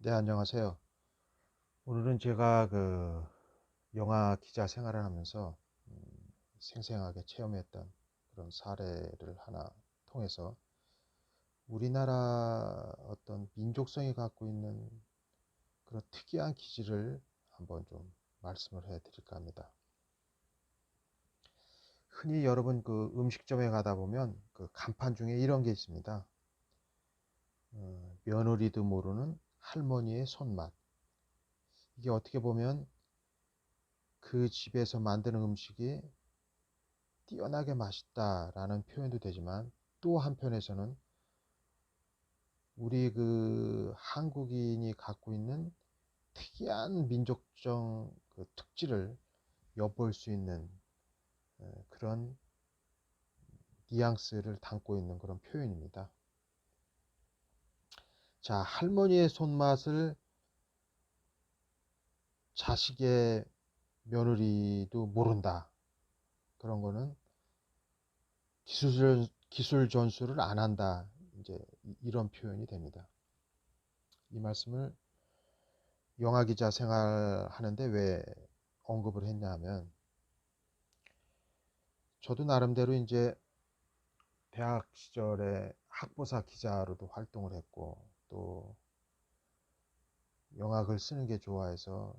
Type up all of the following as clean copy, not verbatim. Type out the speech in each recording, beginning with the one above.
네, 안녕하세요. 오늘은 제가 영화 기자 생활을 하면서 생생하게 체험했던 그런 사례를 하나 통해서 우리나라 어떤 민족성이 갖고 있는 그런 특이한 기질을 한번 좀 말씀을 해 드릴까 합니다. 흔히 여러분 음식점에 가다 보면 간판 중에 이런 게 있습니다. 며느리도 모르는 할머니의 손맛. 이게 어떻게 보면 그 집에서 만드는 음식이 뛰어나게 맛있다라는 표현도 되지만, 또 한편에서는 우리 한국인이 갖고 있는 특이한 민족적 특질을 엿볼 수 있는 그런 뉘앙스를 담고 있는 그런 표현입니다. 자, 할머니의 손맛을 자식의 며느리도 모른다. 그런 거는 기술 전수를 안 한다. 이제 이런 표현이 됩니다. 이 말씀을 영화 기자 생활하는데 왜 언급을 했냐 하면, 저도 나름대로 이제 대학 시절에 학보사 기자로도 활동을 했고, 또 영화 글 쓰는 게 좋아해서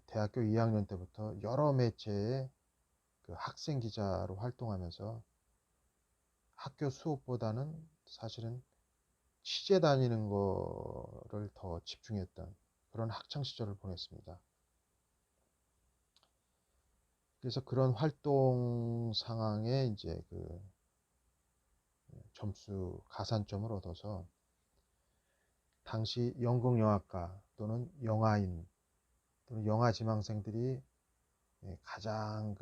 대학교 2학년 때부터 여러 매체의 학생 기자로 활동하면서 학교 수업보다는 사실은 취재 다니는 거를 더 집중했던 그런 학창 시절을 보냈습니다. 그래서 그런 활동 상황에 이제 점수 가산점을 얻어서 당시 연극영화과 또는 영화인 또는 영화 지망생들이 가장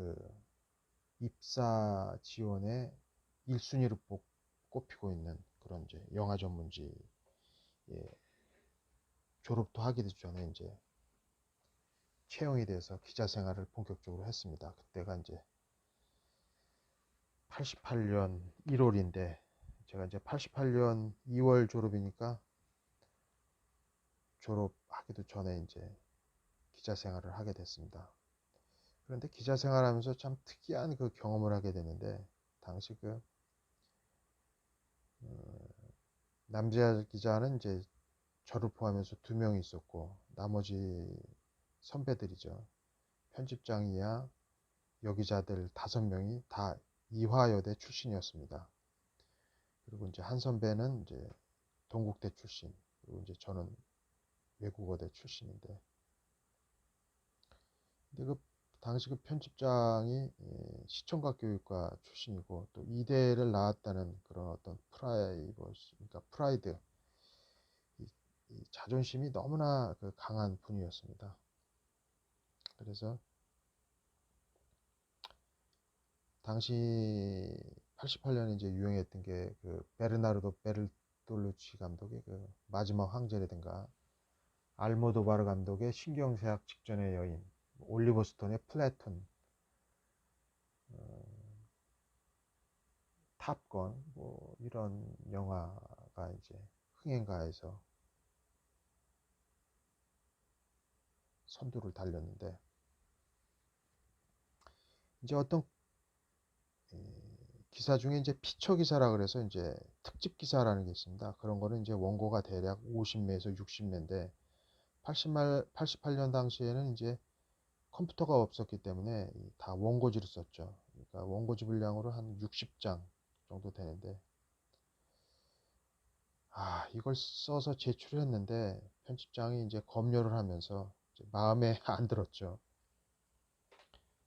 입사 지원에 1순위로 꼽히고 있는 그런 이제 영화 전문지, 예, 졸업도 하기도 전에 이제 채용이 돼서 기자 생활을 본격적으로 했습니다. 그때가 이제 88년 1월인데, 제가 이제 88년 2월 졸업이니까 졸업하기도 전에 이제 기자 생활을 하게 됐습니다. 그런데 기자 생활하면서 참 특이한 경험을 하게 되는데, 당시 남자 기자는 이제 저를 포함해서 2명이 있었고, 나머지 선배들이죠. 편집장이야 여기자들 5명이 다 이화여대 출신이었습니다. 그리고 이제 한 선배는 이제 동국대 출신, 그리고 이제 저는 외국어대 출신인데, 근데 당시 편집장이 시청각 교육과 출신이고 또 이대를 나왔다는 그런 어떤 그러니까 프라이드, 이 자존심이 너무나 강한 분이었습니다. 그래서 당시 88년에 이제 유행했던 게 베르나르도 베르톨루치 감독의 마지막 황제라든가, 알모도바르 감독의 신경쇠약 직전의 여인, 올리버 스톤의 플래툰, 어, 탑건, 뭐 이런 영화가 이제 흥행가에서 선두를 달렸는데, 이제 어떤 기사 중에 이제 피처 기사라 그래서 이제 특집 기사라는 게 있습니다. 그런 거는 이제 원고가 대략 50매에서 60매인데, 88년 당시에는 이제 컴퓨터가 없었기 때문에 다 원고지를 썼죠. 그러니까 원고지 분량으로 한 60장 정도 되는데, 이걸 써서 제출했는데 편집장이 이제 검열을 하면서 이제 마음에 안 들었죠.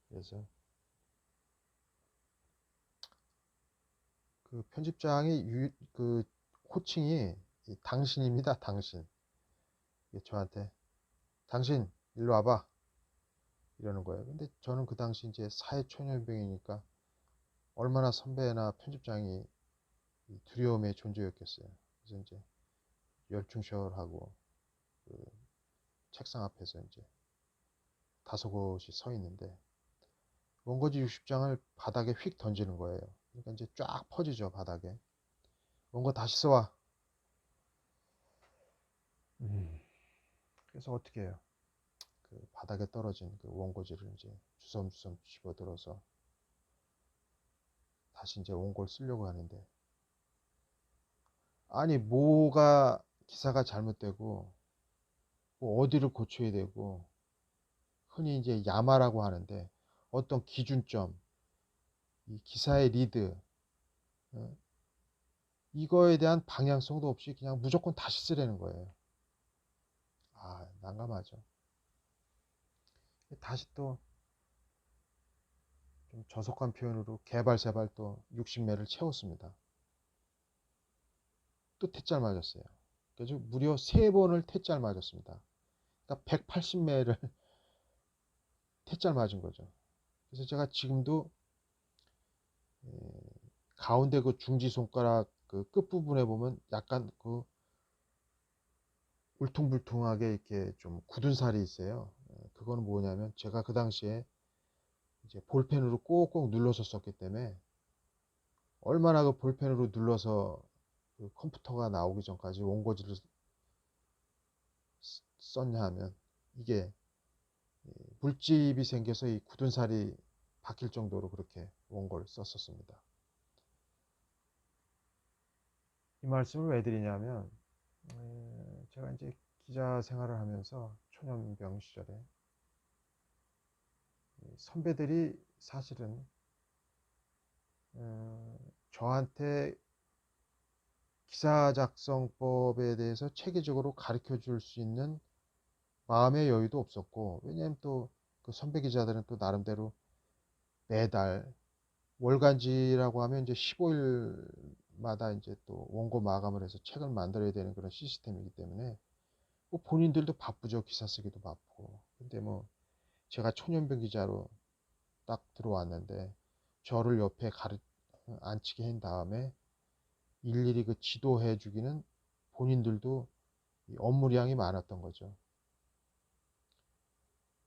그래서 편집장이 호칭이 당신입니다. 당신. 저한테 당신 일로 와봐 이러는 거예요. 근데 저는 그 당시 이제 사회초년병이니까 얼마나 선배나 편집장이 두려움의 존재였겠어요. 그래서 이제 열중시월하고 그 책상 앞에서 이제 다소곳이 서 있는데, 원고지 60장을 바닥에 휙 던지는 거예요. 그러니까 이제 쫙 퍼지죠, 바닥에. 원고 다시 써와. 그래서 어떻게 해요? 그 바닥에 떨어진 그 원고지를 이제 주섬주섬 집어들어서 다시 이제 원고를 쓰려고 하는데, 아니 뭐가 기사가 잘못되고 뭐 어디를 고쳐야 되고, 흔히 이제 야마라고 하는데, 어떤 기준점, 이 기사의 리드, 어, 이거에 대한 방향성도 없이 그냥 무조건 다시 쓰라는 거예요. 아, 난감하죠. 다시 또 좀 저속한 표현으로 개발세발 또 60매를 채웠습니다. 또 퇴짜를 맞았어요. 그래서 무려 3번을 퇴짜를 맞았습니다. 그러니까 180매를 퇴짜를 맞은 거죠. 그래서 제가 지금도 가운데 그 중지 손가락 그 끝부분에 보면 약간 그 울퉁불퉁하게 이렇게 좀 굳은 살이 있어요. 그거는 뭐냐면 제가 그 당시에 이제 볼펜으로 꼭꼭 눌러서 썼기 때문에, 얼마나 그 볼펜으로 눌러서 그 컴퓨터가 나오기 전까지 원고지를 썼냐 하면, 이게 물집이 생겨서 이 굳은 살이 박힐 정도로 그렇게 원고를 썼었습니다. 이 말씀을 왜 드리냐면, 제가 이제 기자 생활을 하면서 초년병 시절에 선배들이 사실은 저한테 기사 작성법에 대해서 체계적으로 가르쳐 줄 수 있는 마음의 여유도 없었고, 왜냐하면 또 그 선배 기자들은 또 나름대로 매달 월간지라고 하면 이제 15일마다 이제 또 원고 마감을 해서 책을 만들어야 되는 그런 시스템이기 때문에, 뭐 본인들도 바쁘죠. 기사 쓰기도 바쁘고. 근데 뭐 제가 초년병 기자로 딱 들어왔는데, 저를 옆에 앉히게 한 다음에 일일이 그 지도해 주기는 본인들도 업무량이 많았던 거죠.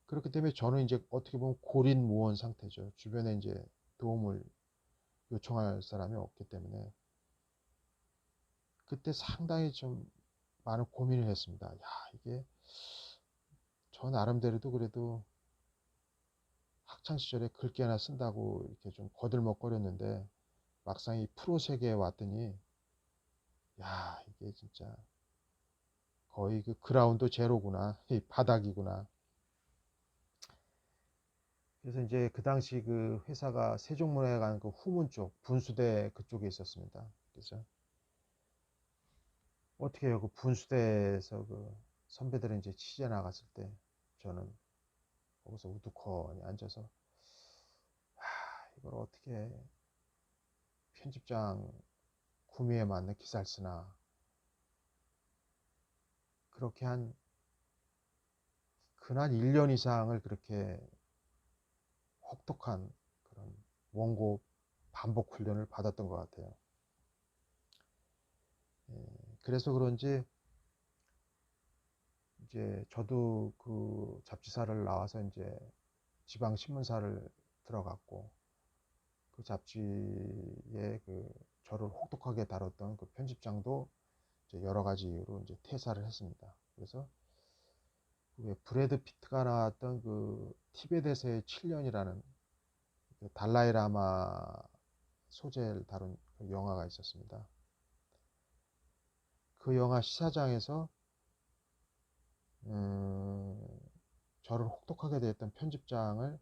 그렇기 때문에 저는 이제 어떻게 보면 고린무원 상태죠. 주변에 이제 도움을 요청할 사람이 없기 때문에 그때 상당히 좀 많은 고민을 했습니다. 야, 이게 저 나름대로도 그래도 학창 시절에 글귀 하나 쓴다고 이렇게 좀 거들먹거렸는데, 막상 이 프로 세계에 왔더니 야, 이게 진짜 거의 그 그라운드 제로구나, 이 바닥이구나. 그래서 이제 그 당시 그 회사가 세종문화회관 그 후문 쪽 분수대 그쪽에 있었습니다. 그래서 어떻게 해요? 그 분수대에서 그 선배들은 이제 취재 나갔을 때 저는 거기서 우두커니 앉아서, 이걸 어떻게 편집장 구미에 맞는 기사를 쓰나, 그렇게 한 근한 1년 이상을 그렇게 혹독한 그런 원고 반복 훈련을 받았던 것 같아요. 예, 그래서 그런지 이제 저도 그 잡지사를 나와서 이제 지방 신문사를 들어갔고, 그 잡지에 그 저를 혹독하게 다뤘던 그 편집장도 이제 여러 가지 이유로 이제 퇴사를 했습니다. 그래서 왜 브래드 피트가 나왔던 그 티베트에서의 7년이라는 그 달라이라마 소재를 다룬 그 영화가 있었습니다. 그 영화 시사장에서 저를 혹독하게 대했던 편집장을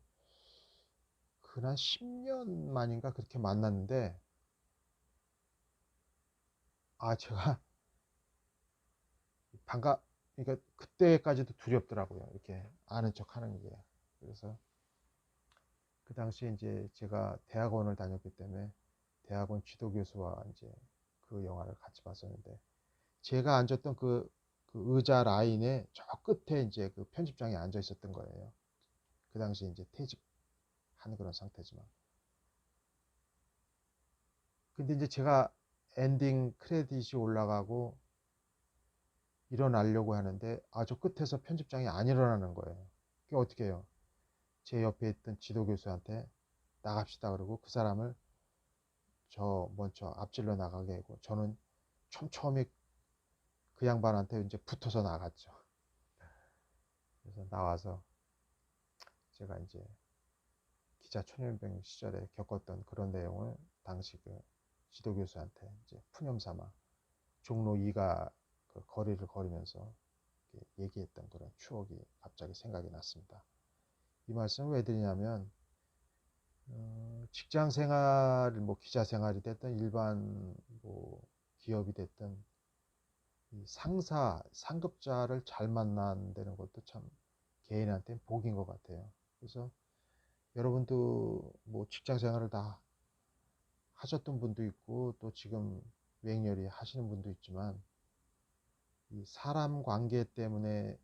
그한 10년 만인가 그렇게 만났는데, 제가 그러니까 그때까지도 두렵더라고요. 이렇게 아는 척 하는 게. 그래서 그 당시에 이제 제가 대학원을 다녔기 때문에 대학원 지도교수와 이제 그 영화를 같이 봤었는데, 제가 앉았던 그 의자 라인에 저 끝에 이제 그 편집장이 앉아 있었던 거예요. 그 당시에 이제 퇴직한 그런 상태지만. 근데 이제 제가 엔딩 크레딧이 올라가고 일어나려고 하는데, 저 끝에서 편집장이 안 일어나는 거예요. 그게 어떻게 해요? 제 옆에 있던 지도교수한테 나갑시다 그러고 그 사람을 저 먼저 앞질러 나가게 하고, 저는 촘촘히 그 양반한테 이제 붙어서 나갔죠. 그래서 나와서 제가 이제 기자 초년병 시절에 겪었던 그런 내용을 당시 그 지도교수한테 이제 푸념 삼아 종로 2가 그 거리를 걸으면서 얘기했던 그런 추억이 갑자기 생각이 났습니다. 이 말씀을 왜 드리냐면 직장 생활, 뭐 기자 생활이 됐든 일반 뭐 기업이 됐든 이 상사, 상급자를 잘 만난다는 것도 참 개인한테 복인 것 같아요. 그래서 여러분도 뭐 직장 생활을 다 하셨던 분도 있고 또 지금 맹렬히 하시는 분도 있지만 이 사람 관계 때문에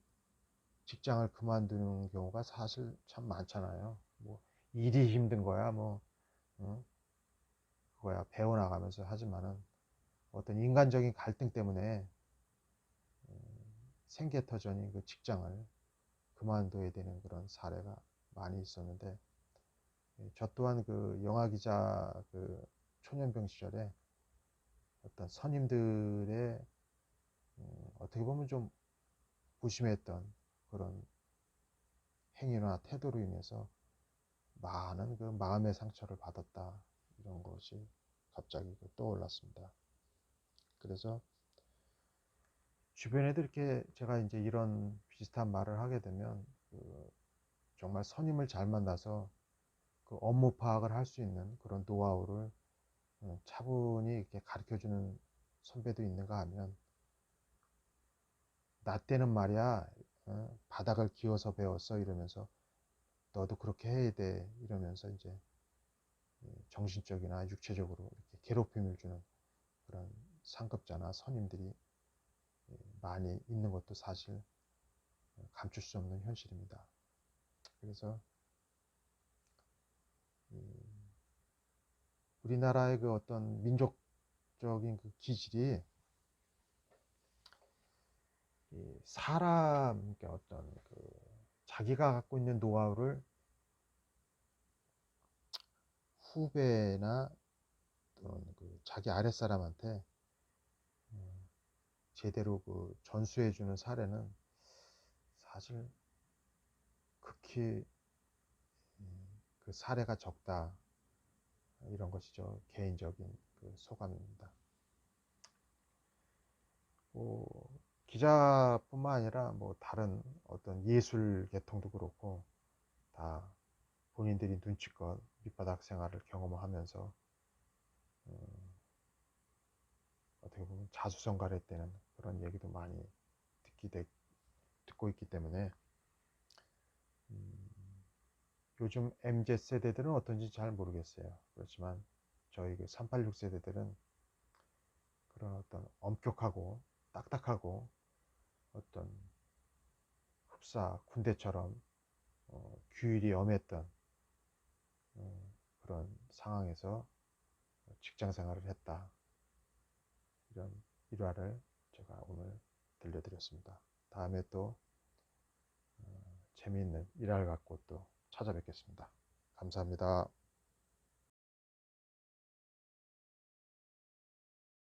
직장을 그만두는 경우가 사실 참 많잖아요. 뭐 일이 힘든 거야, 뭐 응? 그거야 배워나가면서 하지만은 어떤 인간적인 갈등 때문에 생계터전인 그 직장을 그만둬야 되는 그런 사례가 많이 있었는데 저 또한 그 영화 기자 그 초년병 시절에 어떤 선임들의 어떻게 보면 좀 무심했던 그런 행위나 태도로 인해서 많은 그 마음의 상처를 받았다 이런 것이 갑자기 떠올랐습니다. 그래서 주변에도 이렇게 제가 이제 이런 비슷한 말을 하게 되면 그 정말 선임을 잘 만나서 그 업무 파악을 할 수 있는 그런 노하우를 차분히 이렇게 가르쳐 주는 선배도 있는가 하면 나 때는 말이야 바닥을 기어서 배웠어 이러면서 너도 그렇게 해야 돼 이러면서 이제 정신적이나 육체적으로 이렇게 괴롭힘을 주는 그런 상급자나 선임들이 많이 있는 것도 사실 감출 수 없는 현실입니다. 그래서 우리나라의 그 어떤 민족적인 그 기질이 사람의 어떤 그 자기가 갖고 있는 노하우를 후배나 또는 그 자기 아랫사람한테 제대로 그 전수해주는 사례는 사실 극히 그 사례가 적다 이런 것이죠. 개인적인 그 소감입니다. 뭐 기자뿐만 아니라 뭐 다른 어떤 예술 계통도 그렇고 다 본인들이 눈치껏 밑바닥 생활을 경험하면서 어떻게 보면 자수성가했다는 그런 얘기도 많이 듣고 있기 때문에 요즘 MZ 세대들은 어떤지 잘 모르겠어요. 그렇지만 저희 그 386 세대들은 그런 어떤 엄격하고 딱딱하고 어떤 흡사 군대처럼 규율이 엄했던 그런 상황에서 직장 생활을 했다. 이런 일화를 제가 오늘 들려드렸습니다. 다음에 또 재미있는 일화를 갖고 또 찾아뵙겠습니다. 감사합니다.